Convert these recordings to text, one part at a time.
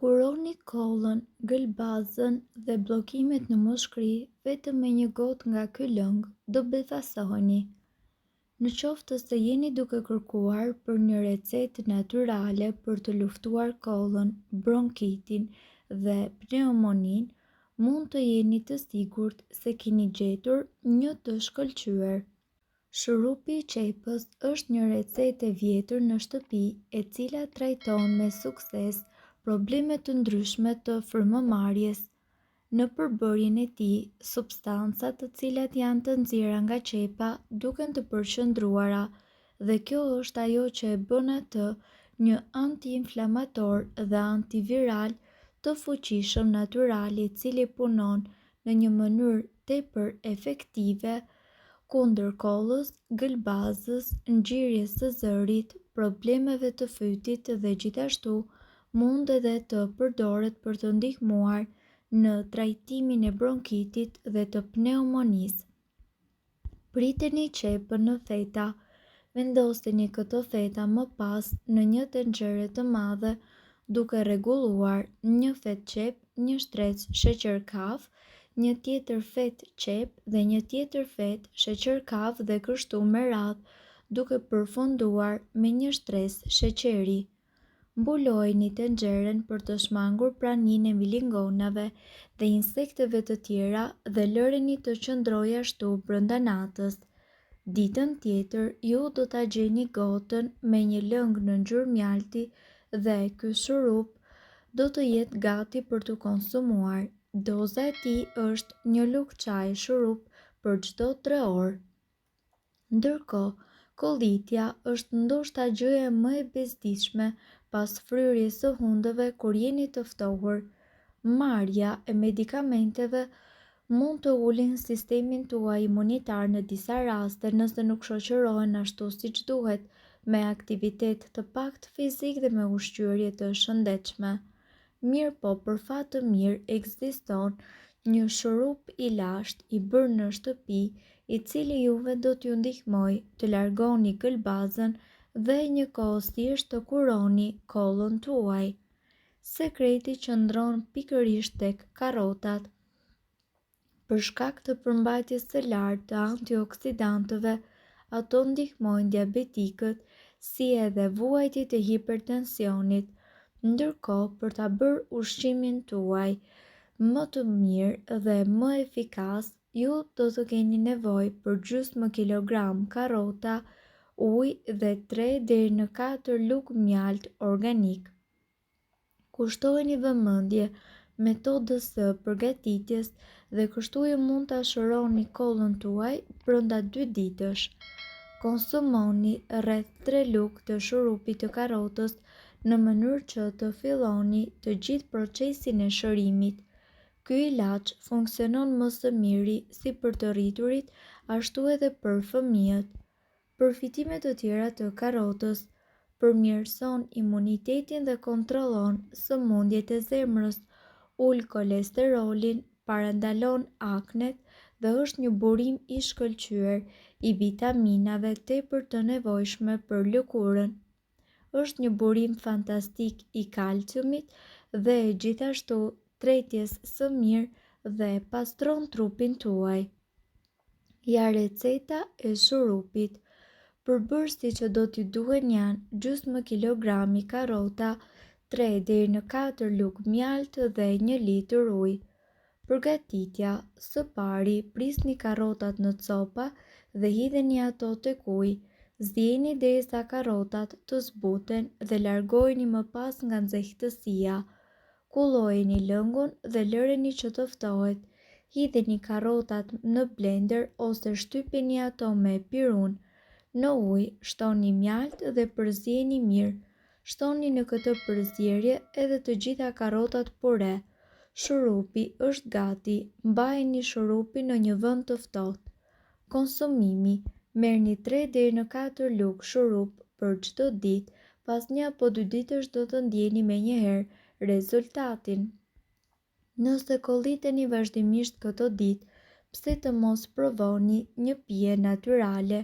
Kuroni kollën, gëlbazën dhe bllokimet në mushkëri vetëm me një gotë nga ky lëng, do befasoheni. Në qoftë se jeni duke kërkuar për një recetë natyrale për të luftuar kollën, bronkitin dhe pneumoninë, mund të jeni të sigurt se keni gjetur një të shkëlqyer. Shurupi i qepës është një recetë e vjetër në shtëpi e cila trajton me sukses probleme të ndryshme të frymëmarrjes. Në përbërjen e tij, substancat të cilat janë të nxjerra nga qepa duken të përqendruara dhe kjo është ajo që e bën atë një antiinflamator dhe antiviral të fuqishëm natyral i cili punon në një mënyrë tepër efektive kundër kollës, gëlbazës, ngjyrjes së zërit, problemeve të fytit dhe gjithashtu mund edhe të përdoret për të ndihmuar në trajtimin e bronkitit dhe të pneumonisë. Priteni qepën në feta. Vendoseni këto feta më pas në një tenxhere të madhe duke rregulluar një fet qep, një shtrecë sheqer kaf, një tjetër fet qep dhe një tjetër fet sheqer kaf dhe kështu me radhë duke përfunduar me një shtresë sheqeri. Mbulojeni tenxherën për të shmangur praninë e milingonave dhe insekteve të tjera dhe lëreni të qëndrojë ashtu brenda natës. Ditën tjetër ju do ta gjeni gotën me një lëng në ngjyrë mjalti dhe ky shurup do të jetë gati për të konsumuar. Doza e tij është një lugë çaji shurup për çdo 3 orë. Ndërkohë, kollitja është ndoshta gjëja më e bezdishme pas fryrjes së hundëve kur jeni të ftohur. Marrja e medikamenteve mund të ulin sistemin tuaj imunitar në disa raste nëse nuk shoqërohen ashtu siç duhet, me aktivitet të paktë fizik dhe me ushqyerje të shëndetshme. Mirë po, për fat të mirë ekziston një shurup i lashtë i bërë në shtëpi i cili juve do t'ju ndihmoj të largoni gëlbazën dhe njëkohësisht të kuroni kollën tuaj. Sekreti qëndron pikërisht tek karrotat. Për shkak të përmbajtjes së lartë të antioksidantëve, ato ndihmojnë diabetikët si edhe vuajtjet e hipertensionit. Ndërkohë, për ta bërë ushqimin tuaj më të mirë dhe më efikas, ju do të keni nevojë për gjysmë kilogram karrota, ujë dhe 3 deri në 4 lugë mjalt organik. Kushtojeni vëmendje metodës së përgatitjes dhe kështu ju mund ta shëroni kollën tuaj brenda 2 ditësh. Konsumoni rreth 3 lugë të shurupit të karrotës në mënyrë që të filloni të gjithë procesin e shërimit. Ky ilaç funksionon më së miri si për të rriturit ashtu edhe për fëmijët. Përfitime të tjera të karrotës: përmirëson imunitetin dhe kontrollon sëmundjet e zemrës, ul kolesterolin, parandalon aknet dhe është një burim i shkëlqyer i vitaminave tepër të nevojshme për lëkurën. Është një burim fantastik i kalciumit dhe gjithashtu tretjes së mirë dhe pastron trupin tuaj. Ja receta e shurupit. Përbërësit që do t'i duhen janë gjysmë kilogrami karrota, 3 deri në 4 lugë mjalt dhe 1 litër ujë. Përgatitja: së pari, prisni karrotat në copa dhe hidheni ato tek uji. Zgjeni derisa karrotat të zbuten dhe largojeni më pas nga nxehtësia. Kullojeni lëngun dhe lëreni që të ftohet. Hidheni karrotat në blender ose shtypeni ato me pirun. Në ujë shtoni mjalt dhe përzieni mirë. Shtoni në këtë përzierje edhe të gjitha karrotat pure. Shurupi është gati. Mbajeni shurupin në një vend të ftohtë. Konsumimi: merrni 3 deri në 4 lugë shurup për çdo ditë, pas 1 apo 2 ditësh do të ndjeni menjëherë rezultatin. Nëse kolliteni vazhdimisht këto ditë, pse të mos provoni një pije natyrale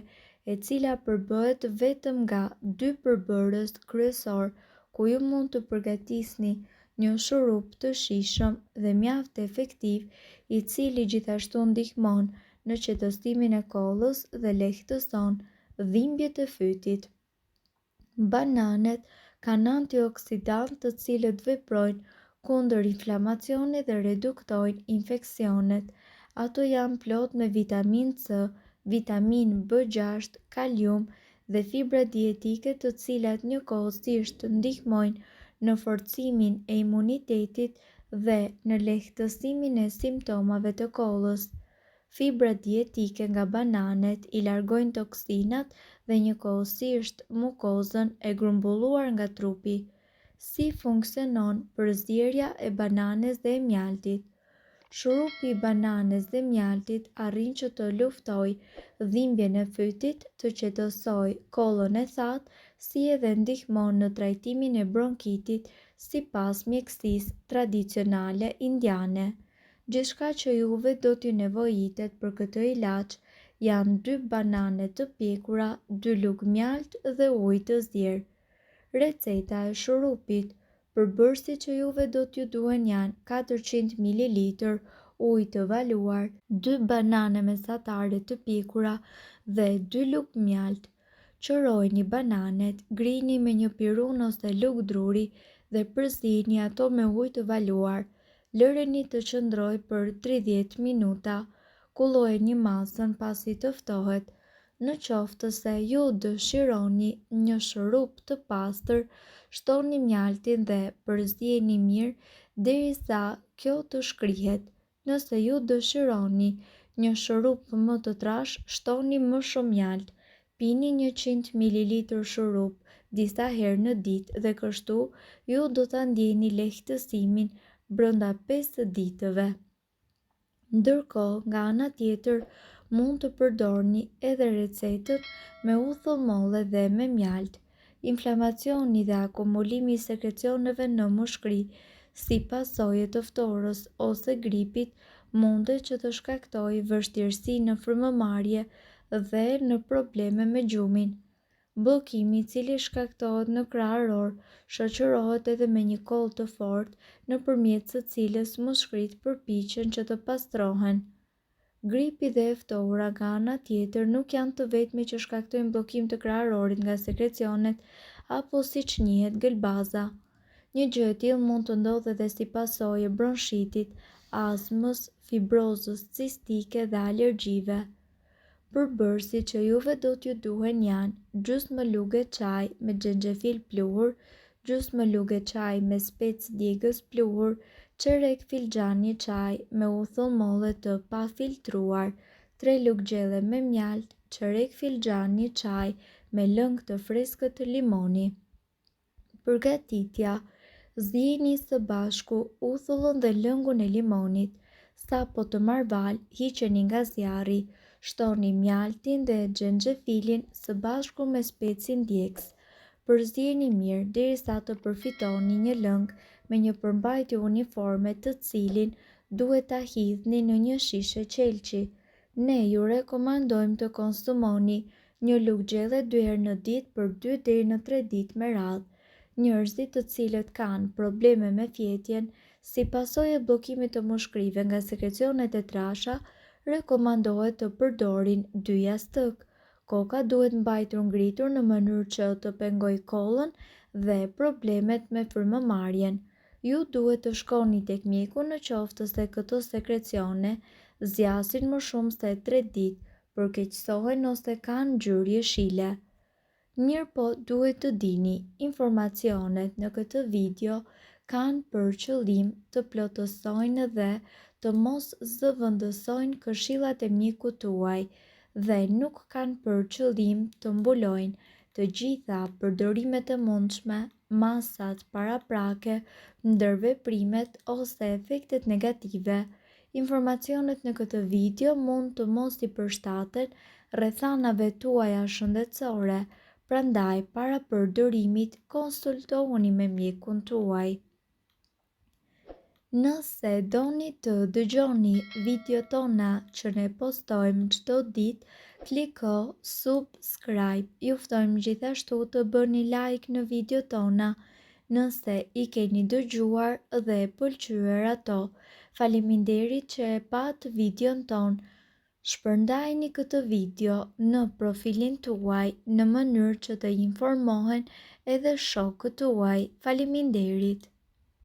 e cila përbëhet vetëm nga 2 përbërës kryesor, ku ju mund të përgatisni një shurup të shijshëm dhe mjaft efektiv, i cili gjithashtu ndihmon në qetësimin e kollës dhe lehtëson dhimbjet e fytit. Bananet kanë antioksidantë të cilët veprojnë kundër inflamacionit dhe reduktojnë infeksionet. Ato janë plot me vitaminë C, vitaminë B6, kalium dhe fibra dietike, të cilat njëkohësisht ndihmojnë në forcimin e imunitetit dhe në lehtësimin e simptomave të kollës. Fibra dietike nga bananet i largojnë toksinat dhe njëkohësisht mukozën e grumbulluar nga trupi. Si funksionon përzierja e bananes dhe e mjaltit? Shurupi i bananes dhe mjaltit arrin që të luftojë dhimbjen e fytit, të qetësojë kollën e thatë, si edhe ndihmon në trajtimin e bronkitit sipas mjekësisë tradicionale indiane. Gjithçka që juve do t'ju nevojitet për këtë ilaç janë 2 banane të pjekura, 2 lugë mjalt dhe ujë të zier. Receta e shurupit. Përbërësit që juve do t'ju duhen janë 400 ml ujë të valuar, 2 banane mesatare të pjekura dhe 2 lugë mjalt. Qërojni bananet, grini me një pirun ose lugë druri dhe përzini ato me ujë të valuar. Lëreni të qëndrojë për 30 minuta, kullojeni masën pasi të ftohet. Në qoftë se ju dëshironi një shurup të pastër, shtoni mjaltin dhe përzijeni mirë derisa kjo të shkrihet. Nëse ju dëshironi një shurup më të trash, shtoni më shumë mjalt. Pini 100 ml shurup disa herë në ditë dhe kështu ju do ta ndjeni lehtësimin brenda 5 ditëve. Ndërkohë, nga ana tjetër, mund të përdorni edhe recetët me uthull molle dhe me mjalt. Inflamacioni dhe akumulimi i sekrecioneve në mushkëri, si pasojë të ftorës ose gripit, mundet që të shkaktojë vështirësi në frymëmarrje dhe në probleme me gjumin. Bllokimi, i cili shkaktohet në krah ror, shoqërohet edhe me një kollë të fortë, nëpërmjet së cilës mushkëritë përpiqen që të pastrohen. Gripi dhe e ftohura nga ana tjetër nuk janë të vetmi që shkaktojnë bllokim të kraharorit nga sekrecionet apo, siç njihet, gëlbaza. Një gjë e tillë mund të ndodhë edhe si pasojë e bronchitit, astmës, fibrozës cistike dhe alergjive. Përbërësit që juve do t'ju duhen janë gjysmë lugë çaj me xhenxhefil pluhur, gjysmë lugë çaj me specë djegës pluhur, çerek filxhani çaj me uthull molle të pafiltruar, 3 lugë gjelle me mjalt, çerek filxhani çaj me lëng të freskët të limoni. Përgatitja. Zihni së bashku uthullën dhe lëngun e limonit. Sapo të marval, hiqeni nga zjarri. Shtoni mjaltin dhe xhenxhefilin së bashku me specin djegës. Përzijeni mirë derisa të përfitoni një lëng me një përmbajtje uniforme, të cilin duhet ta hidhni në një shishe qelçi. Ne ju rekomandojmë të konsumoni një lugë gjelle 2 herë në ditë për 2 deri në 3 ditë me radhë. Njerëzit të cilët kanë probleme me fjetjen, si pasojë e bllokimit të mushkërive nga sekrecionet e trasha, rekomandohet të përdorin 2 jastëk. Koka duhet mbajtur ngritur në mënyrë që të pengojë kollën dhe problemet me frymëmarrjen. Ju duhet të shkoni tek mjeku në qoftë se këto sekrecione zgjasin më shumë se 3 ditë, përkeqësohen ose kanë ngjyrë jeshile. Mirë po, duhet të dini, informacionet në këtë video kanë për qëllim të plotësojnë dhe të mos zëvendësojnë këshillat e mjekut tuaj dhe nuk kanë për qëllim të mbulojnë të gjitha përdorimet e mundshme, masat paraprake, ndërveprimet ose efektet negative. Informacionet në këtë video mund të mos i përshtaten rrethanave tuaja shëndetësore. Prandaj, para përdorimit, konsultohuni me mjekun tuaj. Nëse doni të dëgjoni video tona që ne postojmë çdo ditë, kliko subscribe. Ju ftojmë gjithashtu të bëni like në video tona. Nëse i keni dëgjuar dhe pëlqyer ato, faleminderit që e pat videon ton. Shpërndajni këtë video në profilin tuaj në mënyrë që të informohen edhe shokët tuaj. Faleminderit.